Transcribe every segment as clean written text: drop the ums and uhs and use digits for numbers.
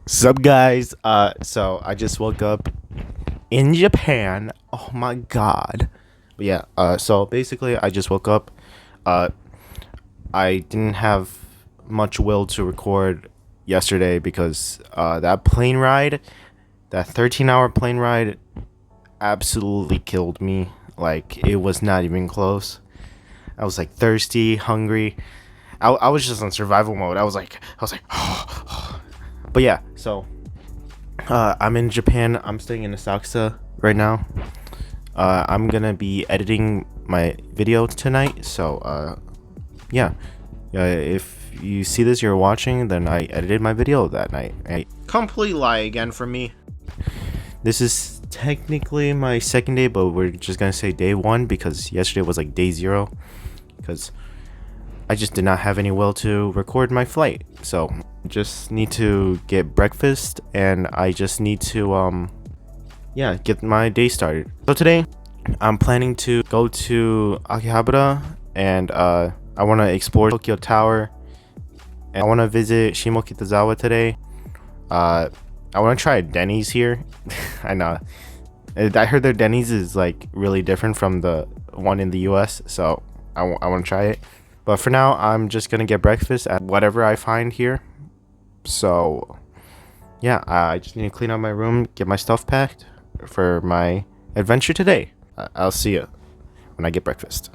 Sup guys, so I just woke up in Japan. Oh my god. But yeah, so basically I just woke up. Uh I didn't have much will to record yesterday because that plane ride, that 13-hour plane ride absolutely killed me. Like it was not even close. I was like thirsty, hungry. I was just on survival mode. I was like but yeah, so I'm in Japan. I'm staying in Asakusa right now. I'm gonna be editing my video tonight. So yeah, if you see this, you're watching. Then I edited my video that night. Complete lie again for me. This is technically my second day, but we're just gonna say day one because yesterday was like day zero. Because I just did not have any will to record my flight. So just need to get breakfast and I just need to yeah, get my day started. So today I'm planning to go to Akihabara and I want to explore Tokyo Tower and I want to visit Shimokitazawa today. I want to try a Denny's here. I know. I heard their Denny's is like really different from the one in the US, so I want to try it. But for now, I'm just going to get breakfast at whatever I find here. So, yeah, I just need to clean up my room, get my stuff packed for my adventure today. I'll see you when I get breakfast.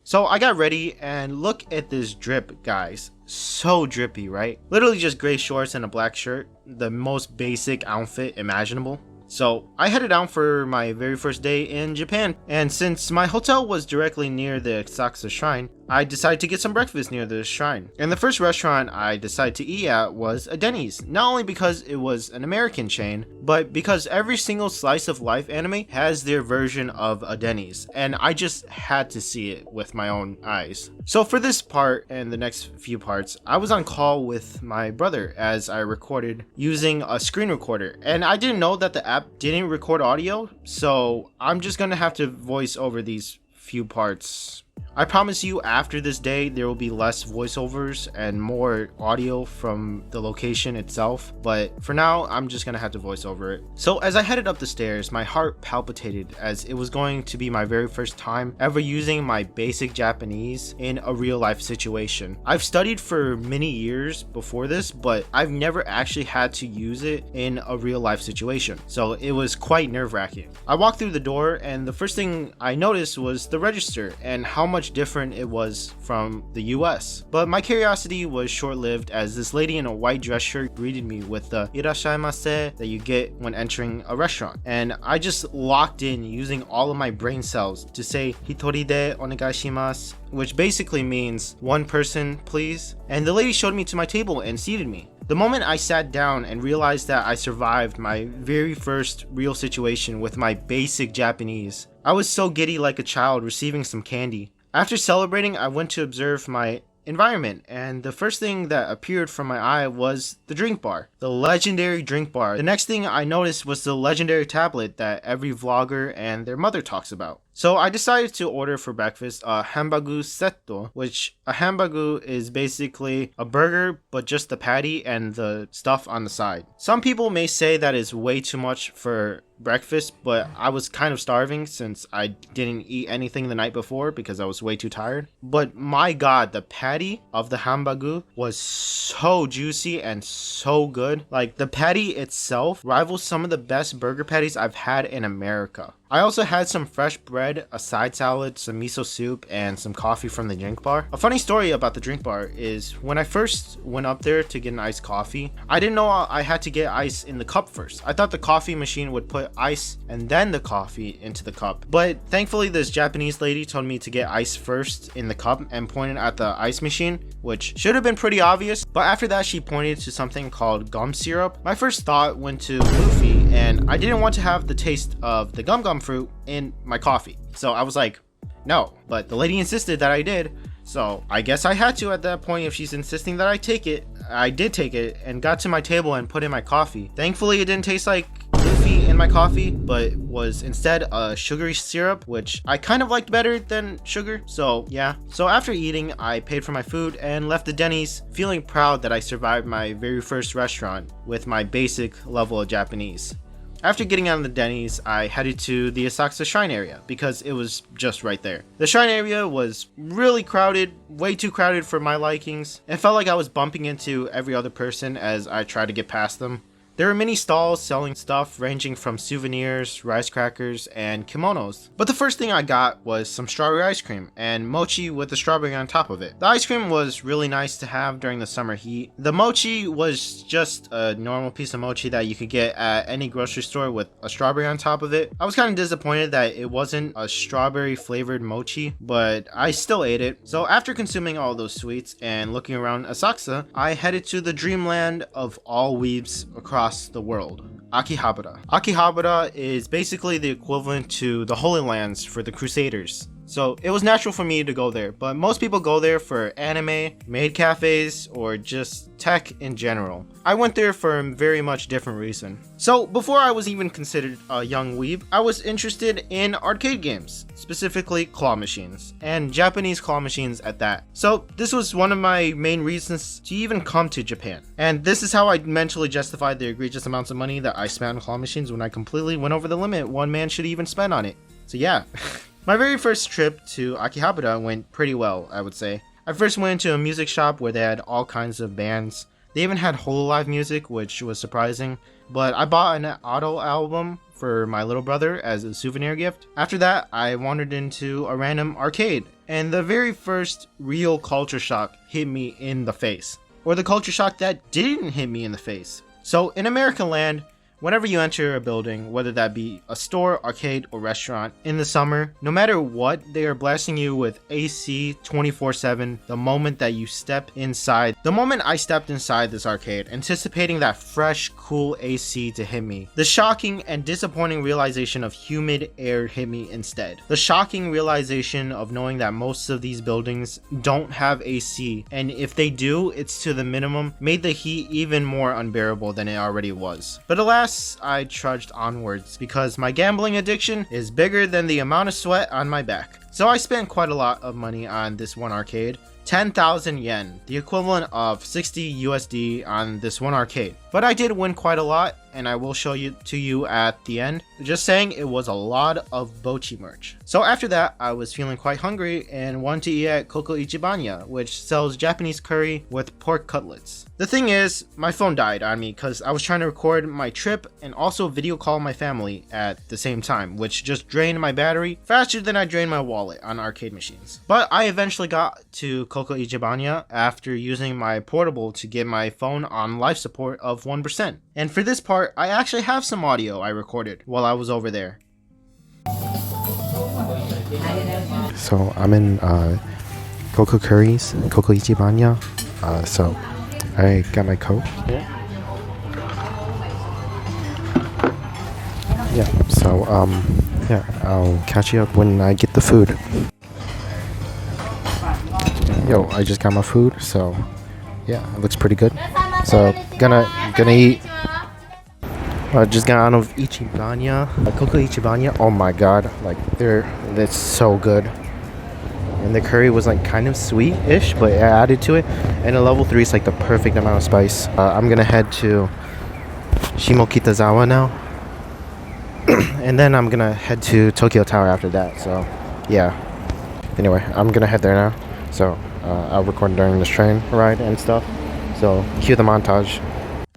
So, I got ready, and look at this drip, guys. So drippy, right? Literally just gray shorts and a black shirt. The most basic outfit imaginable. So I headed out for my very first day in Japan, and since my hotel was directly near the Asakusa shrine, I decided to get some breakfast near the shrine. And the first restaurant I decided to eat at was a Denny's, not only because it was an American chain, but because every single slice of life anime has their version of a Denny's, and I just had to see it with my own eyes. So for this part and the next few parts, I was on call with my brother as I recorded using a screen recorder, and I didn't know that the app didn't record audio, so I'm just gonna have to voice over these few parts. I promise you, after this day, there will be less voiceovers and more audio from the location itself, but for now, I'm just gonna have to voice over it. So as I headed up the stairs, my heart palpitated as it was going to be my very first time ever using my basic Japanese in a real life situation. I've studied for many years before this, but I've never actually had to use it in a real life situation, so it was quite nerve-wracking. I walked through the door and the first thing I noticed was the register and how much different it was from the US. But my curiosity was short-lived as this lady in a white dress shirt greeted me with the irashaimase that you get when entering a restaurant. And I just locked in using all of my brain cells to say hitori de onegaishimasu, which basically means one person please. And the lady showed me to my table and seated me. The moment I sat down and realized that I survived my very first real situation with my basic Japanese, I was so giddy like a child receiving some candy. After celebrating, I went to observe my environment, and the first thing that appeared from my eye was the drink bar, the legendary drink bar. The next thing I noticed was the legendary tablet that every vlogger and their mother talks about. So I decided to order for breakfast a hambagu setto, which a hambagu is basically a burger but just the patty and the stuff on the side. Some people may say that is way too much for breakfast, but I was kind of starving since I didn't eat anything the night before because I was way too tired. But my god, the patty of the hambagu was so juicy and so good. Like, the patty itself rivals some of the best burger patties I've had in America. I also had some fresh bread, a side salad, some miso soup, and some coffee from the drink bar. A funny story about the drink bar is when I first went up there to get an iced coffee, I didn't know I had to get ice in the cup first. I thought the coffee machine would put ice and then the coffee into the cup. But thankfully this Japanese lady told me to get ice first in the cup and pointed at the ice machine, which should have been pretty obvious. But after that she pointed to something called gum syrup. My first thought went to Luffy, and I didn't want to have the taste of the gum fruit in my coffee. So I was like, no, but the lady insisted that I did. So I guess I had to at that point. If she's insisting that I take it, I did take it and got to my table and put in my coffee. Thankfully it didn't taste like toffee in my coffee, but was instead a sugary syrup, which I kind of liked better than sugar. So yeah. So after eating, I paid for my food and left the Denny's feeling proud that I survived my very first restaurant with my basic level of Japanese. After getting out of the Denny's, I headed to the Asakusa shrine area because it was just right there. The shrine area was really crowded, way too crowded for my likings. It felt like I was bumping into every other person as I tried to get past them. There were many stalls selling stuff ranging from souvenirs, rice crackers, and kimonos. But the first thing I got was some strawberry ice cream and mochi with the strawberry on top of it. The ice cream was really nice to have during the summer heat. The mochi was just a normal piece of mochi that you could get at any grocery store with a strawberry on top of it. I was kind of disappointed that it wasn't a strawberry flavored mochi, but I still ate it. So after consuming all those sweets and looking around Asakusa, I headed to the dreamland of all weebs across the world, Akihabara. Akihabara is basically the equivalent to the Holy Lands for the Crusaders. So it was natural for me to go there, but most people go there for anime, maid cafes, or just tech in general. I went there for a very much different reason. So before I was even considered a young weeb, I was interested in arcade games, specifically claw machines, and Japanese claw machines at that. So this was one of my main reasons to even come to Japan. And this is how I mentally justified the egregious amounts of money that I spent on claw machines when I completely went over the limit one man should even spend on it. So yeah. My very first trip to Akihabara went pretty well, I would say. I first went into a music shop where they had all kinds of bands. They even had hololive music, which was surprising, but I bought an auto album for my little brother as a souvenir gift. After that, I wandered into a random arcade, and the very first real culture shock hit me in the face. Or the culture shock that didn't hit me in the face. So in American land, whenever you enter a building, whether that be a store, arcade, or restaurant, in the summer, no matter what, they are blasting you with AC 24/7 the moment that you step inside. The moment I stepped inside this arcade, anticipating that fresh, cool AC to hit me, the shocking and disappointing realization of humid air hit me instead. The shocking realization of knowing that most of these buildings don't have AC, and if they do, it's to the minimum, made the heat even more unbearable than it already was. But alas, I trudged onwards because my gambling addiction is bigger than the amount of sweat on my back. So I spent quite a lot of money on this one arcade. 10,000 yen, the equivalent of 60 USD on this one arcade. But I did win quite a lot, and I will show you to you at the end. Just saying, it was a lot of Bocchi merch. So after that, I was feeling quite hungry and wanted to eat at COCO Ichibanya, which sells Japanese curry with pork cutlets. The thing is, my phone died on me because I was trying to record my trip and also video call my family at the same time, which just drained my battery faster than I drained my wallet on arcade machines. But I eventually got to COCO Ichibanya after using my portable to get my phone on life support of 1%. And for this part, I actually have some audio I recorded while I was over there. So I'm in COCO Curry's, COCO Ichibanya. So I got my Coke. Yeah, so yeah, I'll catch you up when I get the food. Yo, I just got my food, so yeah, it looks pretty good. So gonna eat. I just got out of Ichibanya, COCO Ichibanya. Oh my god, like that's so good. And the curry was like kind of sweet-ish, but I added to it. And a level 3 is like the perfect amount of spice. I'm gonna head to Shimokitazawa now. And then I'm gonna head to Tokyo Tower after that, so yeah. Anyway, I'm gonna head there now. So I'll record during this train ride and stuff. So cue the montage.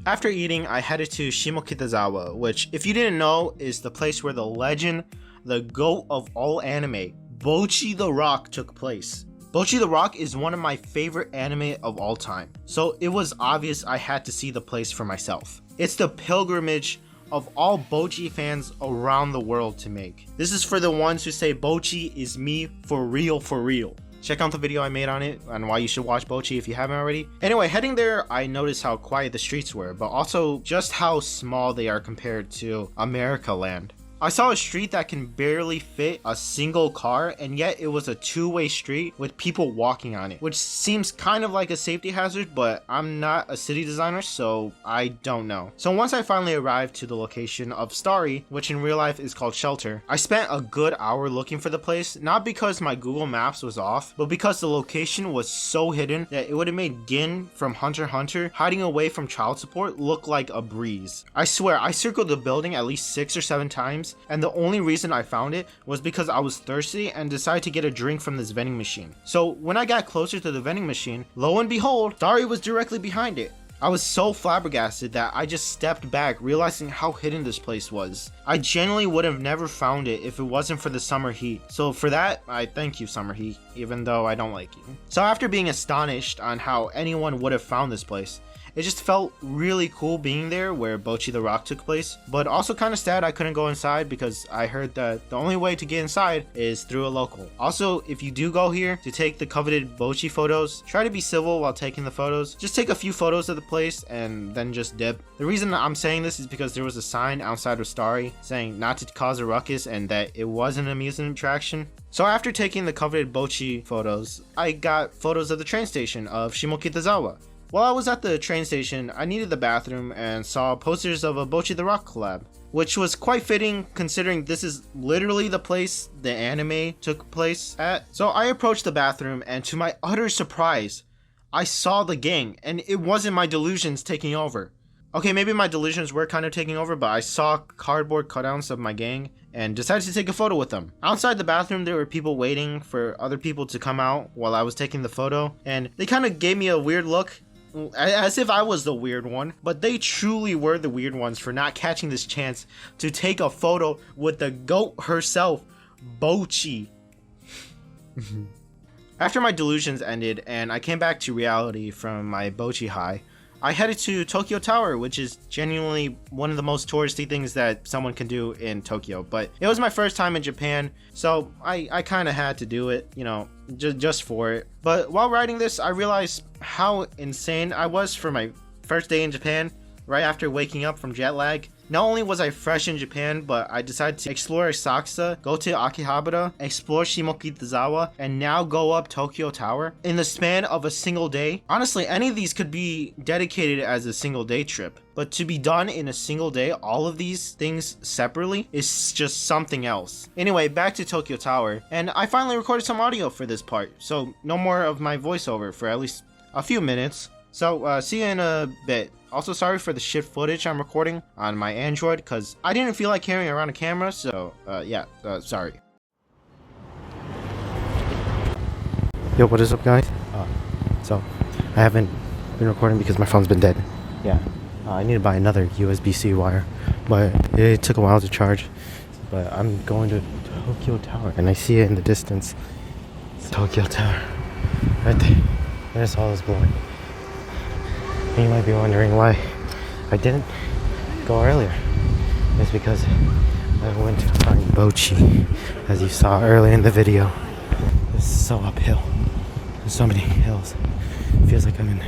After eating, I headed to Shimokitazawa, which, if you didn't know, is the place where the legend, the GOAT of all anime, Bocchi the Rock, took place. Bocchi the Rock is one of my favorite anime of all time, so it was obvious I had to see the place for myself. It's the pilgrimage of all Bocchi fans around the world to make. This is for the ones who say Bocchi is me for real for real. Check out the video I made on it and why you should watch Bocchi if you haven't already. Anyway, heading there, I noticed how quiet the streets were, but also just how small they are compared to America land. I saw a street that can barely fit a single car, and yet it was a two-way street with people walking on it, which seems kind of like a safety hazard, but I'm not a city designer, so I don't know. So once I finally arrived to the location of Starry, which in real life is called Shelter, I spent a good hour looking for the place, not because my Google Maps was off, but because the location was so hidden that it would have made Gin from Hunter x Hunter hiding away from child support look like a breeze. I swear, I circled the building at least 6 or 7 times, and the only reason I found it was because I was thirsty and decided to get a drink from this vending machine. So when I got closer to the vending machine, lo and behold, Starry was directly behind it. I was so flabbergasted that I just stepped back, realizing how hidden this place was. I genuinely would have never found it if it wasn't for the summer heat. So for that, I thank you, summer heat, even though I don't like you. So after being astonished on how anyone would have found this place, it just felt really cool being there where Bocchi the Rock took place, but also kind of sad I couldn't go inside because I heard that the only way to get inside is through a local. Also, if you do go here to take the coveted Bocchi photos, try to be civil while taking the photos. Just take a few photos of the place and then just dip. The reason I'm saying this is because there was a sign outside of Starry saying not to cause a ruckus and that it was an amusement attraction. So after taking the coveted Bocchi photos, I got photos of the train station of Shimokitazawa. While I was at the train station, I needed the bathroom and saw posters of a Bocchi the Rock collab, which was quite fitting considering this is literally the place the anime took place at. So I approached the bathroom and to my utter surprise, I saw the gang and it wasn't my delusions taking over. Okay, maybe my delusions were kind of taking over, but I saw cardboard cutouts of my gang and decided to take a photo with them. Outside the bathroom, there were people waiting for other people to come out while I was taking the photo, and they kind of gave me a weird look, as if I was the weird one, but they truly were the weird ones for not catching this chance to take a photo with the GOAT herself, Bocchi. After my delusions ended and I came back to reality from my Bocchi high, I headed to Tokyo Tower, which is genuinely one of the most touristy things that someone can do in Tokyo, but it was my first time in Japan, so I kind of had to do it, you know, just for it. But while writing this, I realized how insane I was for my first day in Japan, right after waking up from jet lag. Not only was I fresh in Japan, but I decided to explore Asakusa, go to Akihabara, explore Shimokitazawa, and now go up Tokyo Tower in the span of a single day. Honestly, any of these could be dedicated as a single day trip, but to be done in a single day, all of these things separately, is just something else. Anyway, back to Tokyo Tower, and I finally recorded some audio for this part, so no more of my voiceover for at least a few minutes. So see you in a bit. Also, sorry for the shit footage I'm recording on my Android, because I didn't feel like carrying around a camera, so sorry. Yo, what is up, guys? So, I haven't been recording because my phone's been dead. Yeah, I need to buy another USB-C wire, but it took a while to charge. But I'm going to Tokyo Tower, and I see it in the distance. Tokyo Tower, right there. There's all this glory. And you might be wondering why I didn't go earlier. It's because I went to find Bocchi, as you saw earlier in the video. It's so uphill. There's so many hills. It feels like I'm in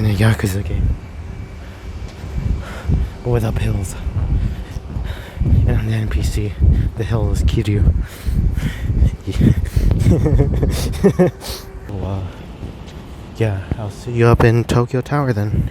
a Yakuza game, but with uphills. And on the NPC, the hill is Kiryu. Wow. Yeah, I'll see you up in Tokyo Tower then.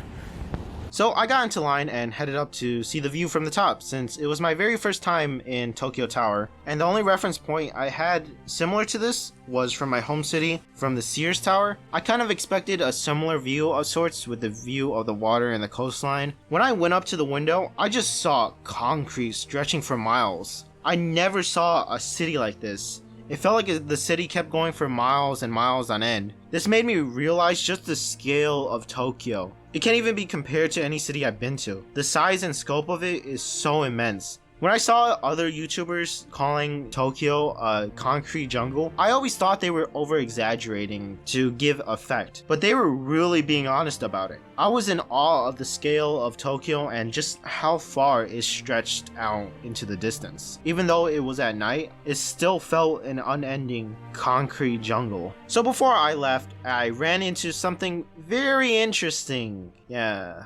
So I got into line and headed up to see the view from the top, since it was my very first time in Tokyo Tower, and the only reference point I had similar to this was from my home city, from the Sears Tower. I kind of expected a similar view of sorts with the view of the water and the coastline. When I went up to the window, I just saw concrete stretching for miles. I never saw a city like this. It felt like the city kept going for miles and miles on end. This made me realize just the scale of Tokyo. It can't even be compared to any city I've been to. The size and scope of it is so immense. When I saw other YouTubers calling Tokyo a concrete jungle, I always thought they were over-exaggerating to give effect, but they were really being honest about it. I was in awe of the scale of Tokyo and just how far it stretched out into the distance. Even though it was at night, it still felt an unending concrete jungle. So before I left, I ran into something very interesting. Yeah.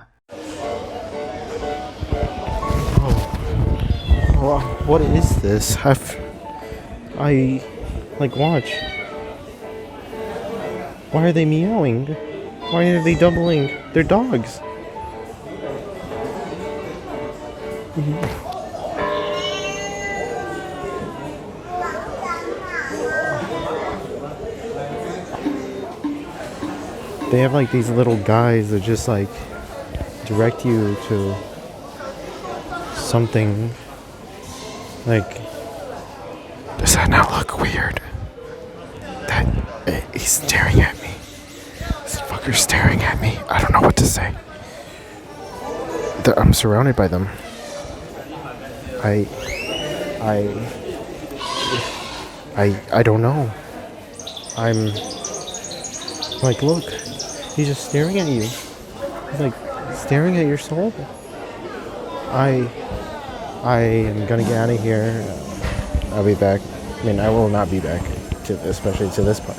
What is this? I like watch. Why are they meowing? Why are they doubling? They're dogs. They have like these little guys that just like direct you to something. Like, does that not look weird? That he's staring at me. This fucker's staring at me. I don't know what to say. I'm surrounded by them. I don't know. I'm like, look, he's just staring at you. He's like staring at your soul. I am gonna get out of here. I'll be back. I mean, I will not be back, especially to this part.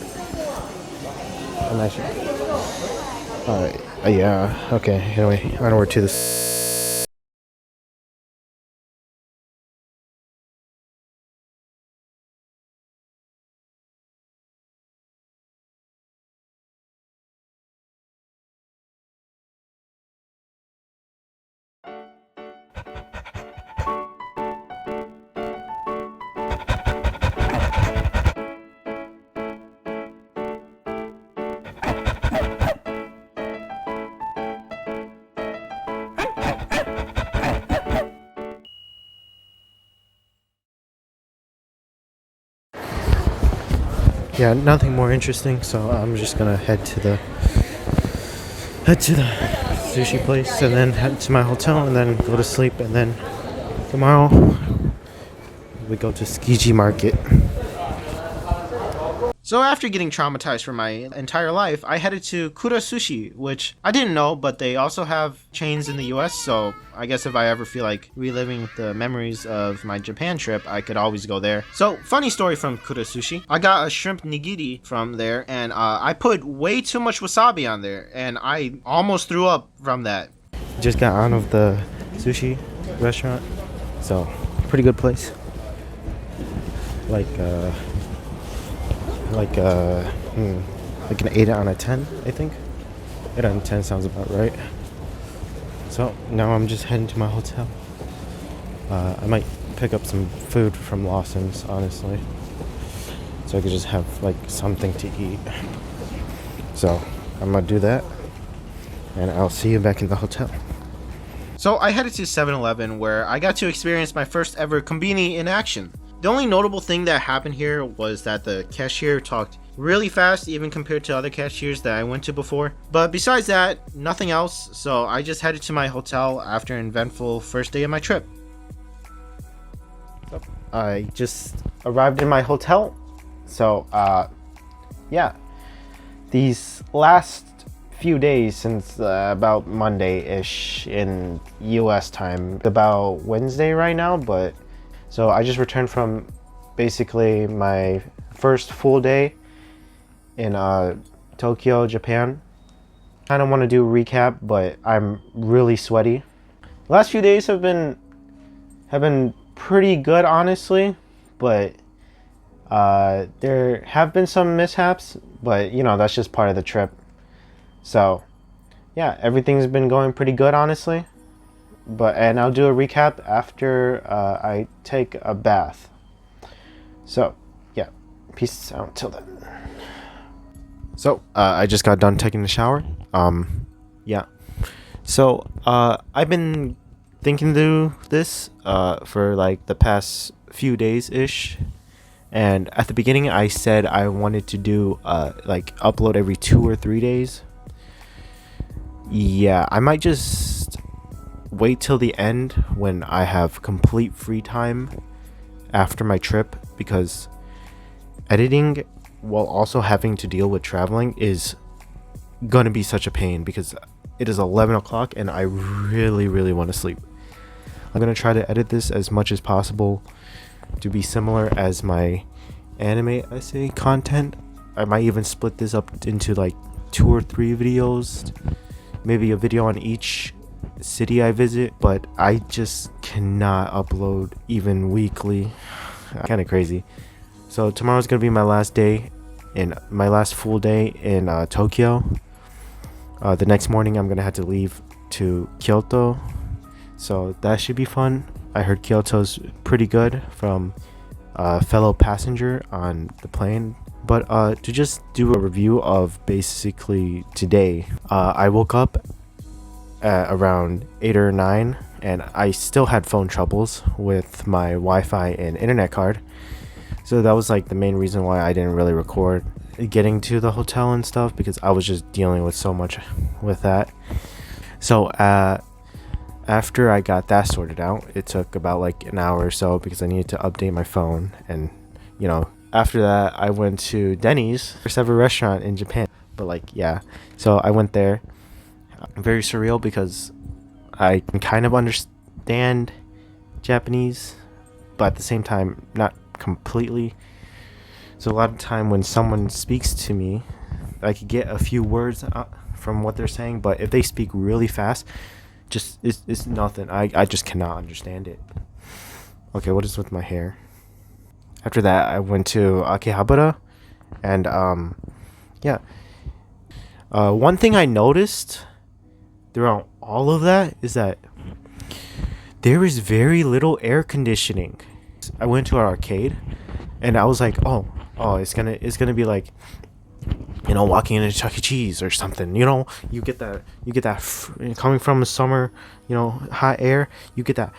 I'm actually. Yeah. Okay. Anyway, onward to this. Yeah, nothing more interesting, so I'm just gonna head to the sushi place and then head to my hotel and then go to sleep, and then tomorrow we go to Tsukiji Market. So after getting traumatized for my entire life, I headed to Kura Sushi, which I didn't know, but they also have chains in the US, so I guess if I ever feel like reliving the memories of my Japan trip, I could always go there. So, funny story from Kura Sushi. I got a shrimp nigiri from there, and I put way too much wasabi on there, and I almost threw up from that. Just got out of the sushi restaurant, so pretty good place. Like an 8 out of 10, I think. 8 out of 10 sounds about right. So now I'm just heading to my hotel. I might pick up some food from Lawson's, honestly, so I could just have like something to eat. So I'm gonna do that, and I'll see you back in the hotel. So I headed to 7-Eleven, where I got to experience my first ever konbini in action. The only notable thing that happened here was that the cashier talked really fast, even compared to other cashiers that I went to before. But besides that, nothing else, so I just headed to my hotel after an eventful first day of my trip. So I just arrived in my hotel. So, yeah. These last few days since about Monday-ish in US time, about Wednesday right now, but so I just returned from basically my first full day in Tokyo, Japan. I don't want to do a recap, but I'm really sweaty. The last few days have been pretty good, honestly, but there have been some mishaps, but you know, that's just part of the trip. So yeah, everything's been going pretty good, honestly. And I'll do a recap after I take a bath. So yeah, peace out till then. So I just got done taking the shower. Yeah. So I've been thinking through this for like the past few days ish, and at the beginning I said I wanted to do like upload every 2 or 3 days. Yeah, I might just wait till the end when I have complete free time after my trip, because editing while also having to deal with traveling is gonna be such a pain, because it is 11 o'clock and I really want to sleep. I'm gonna try to edit this as much as possible to be similar as my anime essay content. I might even split this up into like 2 or 3 videos, maybe a video on each city I visit, but I just cannot upload even weekly. Kind of crazy. So tomorrow's gonna be my last day, in my last full day in Tokyo. The next morning I'm gonna have to leave to Kyoto, so that should be fun. I heard Kyoto's pretty good from a fellow passenger on the plane. But to just do a review of basically today, I woke up at around 8 or 9, and I still had phone troubles with my Wi-Fi and internet card. So that was like the main reason why I didn't really record getting to the hotel and stuff, because I was just dealing with so much with that. So after I got that sorted out, it took about like an hour or so because I needed to update my phone. And you know, after that I went to Dennys, first ever restaurant in Japan. But like, yeah, so I went there. Very surreal because I can kind of understand Japanese, but at the same time not completely. So a lot of time when someone speaks to me, I could get a few words from what they're saying, but if they speak really fast, just it's nothing. I just cannot understand it. Okay, what is with my hair? After that I went to Akihabara, and yeah, one thing I noticed throughout all of that is that there is very little air conditioning. I went to our arcade and I was like, oh, it's gonna be like, you know, walking into Chuck E. Cheese or something. You know, you get that coming from the summer, you know, hot air, you get that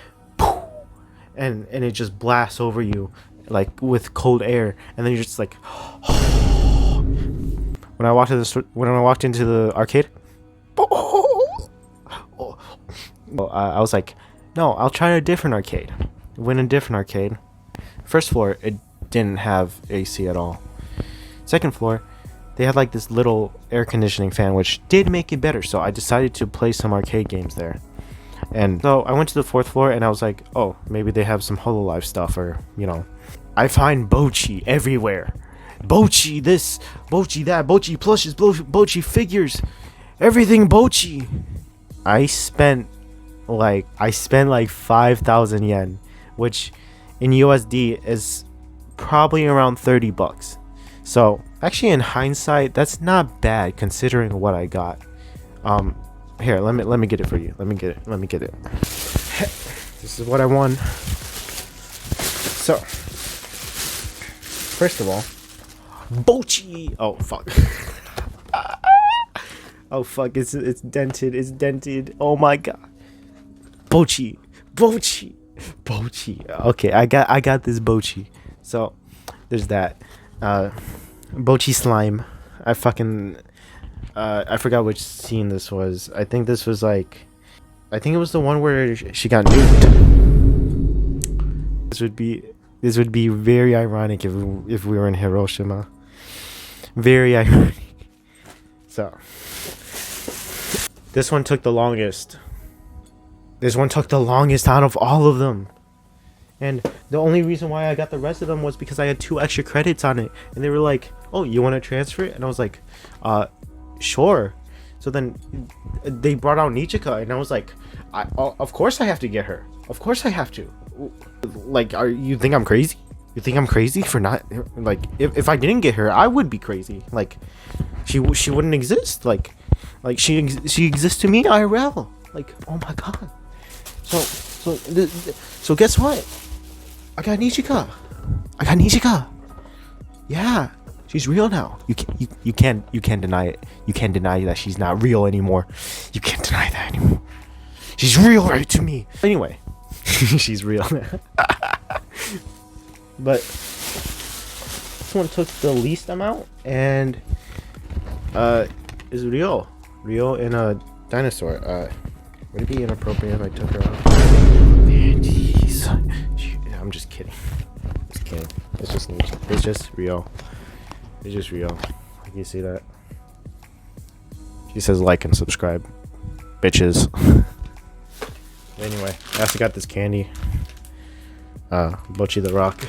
and it just blasts over you like with cold air, and then you're just like when I walked into the arcade, I was like, no, I'll try a different arcade. Went a different arcade. First floor, it didn't have AC at all. Second floor, they had like this little air conditioning fan, which did make it better. So I decided to play some arcade games there. And so I went to the fourth floor and I was like, oh, maybe they have some HoloLive stuff, or, you know. I find Bocchi everywhere. Bocchi this, Bocchi that, Bocchi plushes, Bocchi figures, everything Bocchi. I spent like 5,000 yen, which in USD is probably around $30. So actually, in hindsight, that's not bad considering what I got. Here, let me get it for you. Let me get it. This is what I won. So first of all, Bocchi. Oh fuck. Oh fuck, it's dented. Oh my god. Bocchi. Okay, I got this Bocchi. So there's that. Bocchi slime. I forgot which scene this was. I think it was the one where she got nuked. This would be very ironic if we were in Hiroshima. Very ironic. So this one took the longest. Out of all of them. And the only reason why I got the rest of them was because I had 2 extra credits on it. And they were like, oh, you want to transfer it? And I was like, sure. So then they brought out Nichika, and I was like, of course I have to get her. Of course I have to. Like, you think I'm crazy? You think I'm crazy for not, like, if I didn't get her, I would be crazy. Like, she wouldn't exist. Like she exists to me IRL. Like, oh my god. So guess what? I got Nichika. Yeah, she's real now. You can't deny it. You can't deny that she's not real anymore. You can't deny that anymore. She's real right to me. Anyway, she's real. But this one took the least amount and is Rio in a dinosaur. Would it be inappropriate if I took her out? Man, jeez. I'm just kidding. It's just Rio. It's just Rio. You see that? She says like and subscribe, bitches. Anyway, I also got this candy. Bocchi the Rock.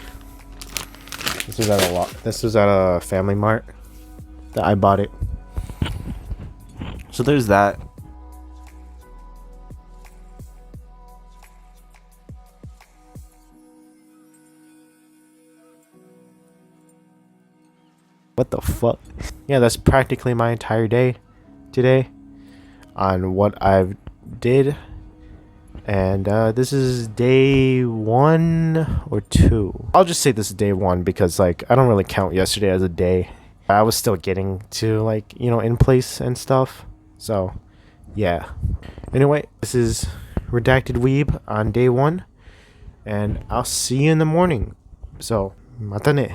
This was at a Family Mart that I bought it. So there's that. what the fuck? Yeah, that's practically my entire day today on what I've did. And this is day 1 or 2. I'll just say this is day 1 because like I don't really count yesterday as a day. I was still getting to like, you know, in place and stuff. So yeah. Anyway, this is Redacted Weeb on day 1. And I'll see you in the morning. So, mata ne.